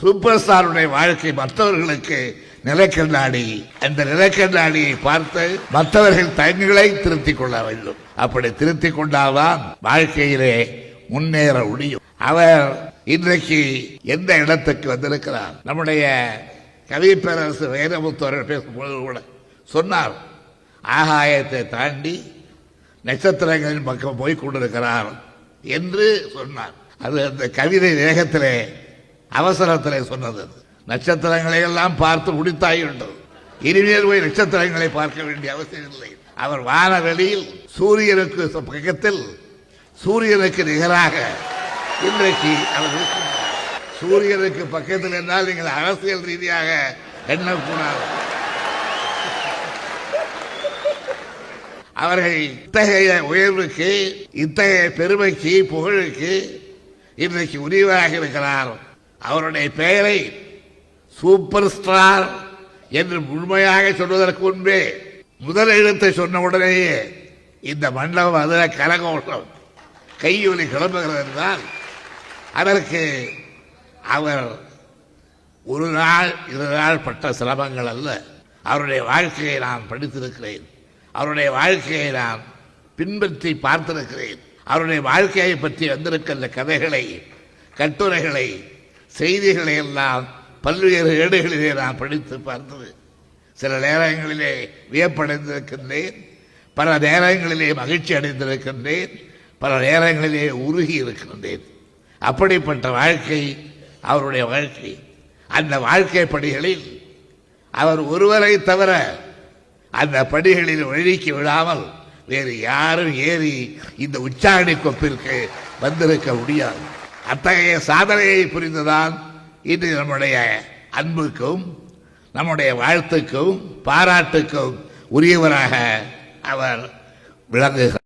Super ஸ்டாருடைய வாழ்க்கை மற்றவர்களுக்கு நிலைக்கண்ணாடி. அந்த நிலைக்கண்ணாடியை பார்த்து மற்றவர்கள் தங்களை திருத்திக் கொள்ள வேண்டும். அப்படி திருத்திக் கொண்டால்தான் வாழ்க்கையிலே முன்னேற முடியும். அவர் இன்றைக்கு எந்த இடத்துக்கு வந்திருக்கிறார்? நம்முடைய கவி பேரரசு வைரமுத்துவர்கள் பேசும்போது கூட சொன்னார், ஆகாயத்தை தாண்டி நட்சத்திரங்களின் பக்கம் போய் கொண்டிருக்கிறார் என்று சொன்னார். அது அந்த கவிதை வேகத்திலே அவசரத்திலே சொன்னது. நட்சத்திரங்களை எல்லாம் பார்த்து முடித்தாகிவிட்டது. இனிமேல் போய் நட்சத்திரங்களை பார்க்க வேண்டிய அவசியம் இல்லை. அவர் வானவெளியில் சூரியனுக்கு பக்கத்தில் சூரியனுக்கு நிகராக இன்றைக்கு அவர் இருக்கின்றார். சூரியனுக்கு பக்கத்தில் என்றால் நீங்கள் அரசியல் ரீதியாக எண்ணக்கூடாது. அவர்கள் இத்தகைய உயர்வுக்கு, இத்தகைய பெருமைக்கு, புகழுக்கு இன்றைக்கு உரிவாக இருக்கிறார். அவருடைய பெயரை சூப்பர் ஸ்டார் என்று முழுமையாக சொல்வதற்கு முன்பே முதல் எழுத்தை சொன்ன உடனேயே இந்த மண்டபம் அதில் கரகோஷம் கையொலி கிளம்புகிறது என்றால் அதற்கு அவர் ஒரு நாள் இரு நாள் பட்ட சிரமங்கள் அல்ல. அவருடைய வாழ்க்கையை நான் படித்திருக்கிறேன். அவருடைய வாழ்க்கையை நான் பின்பற்றி பார்த்திருக்கிறேன். அவருடைய வாழ்க்கையை பற்றி வந்திருக்கின்ற கதைகளை, கட்டுரைகளை, செய்திகளை எல்லாம் பல்வேறு ஏடுகளிலே நான் படித்து பார்த்தது. சில நேரங்களிலே வியப்படைந்திருக்கின்றேன், பல நேரங்களிலே மகிழ்ச்சி அடைந்திருக்கின்றேன், பல நேரங்களிலே உருகி இருக்கின்றேன். அப்படிப்பட்ட வாழ்க்கை அவருடைய வாழ்க்கை. அந்த வாழ்க்கை படிகளில் அவர் ஒருவரை தவிர அந்த படிகளில் வழிக்கு விடாமல் வேறு யாரும் ஏறி இந்த உச்சாணி கொப்பிற்கு வந்திருக்க முடியாது. அத்தகைய சாதனையை புரிந்துதான் இன்று நம்முடைய அன்புக்கும் நம்முடைய வாழ்த்துக்கும் பாராட்டுக்கும் உரியவராக அவர் விளங்குகிறார்.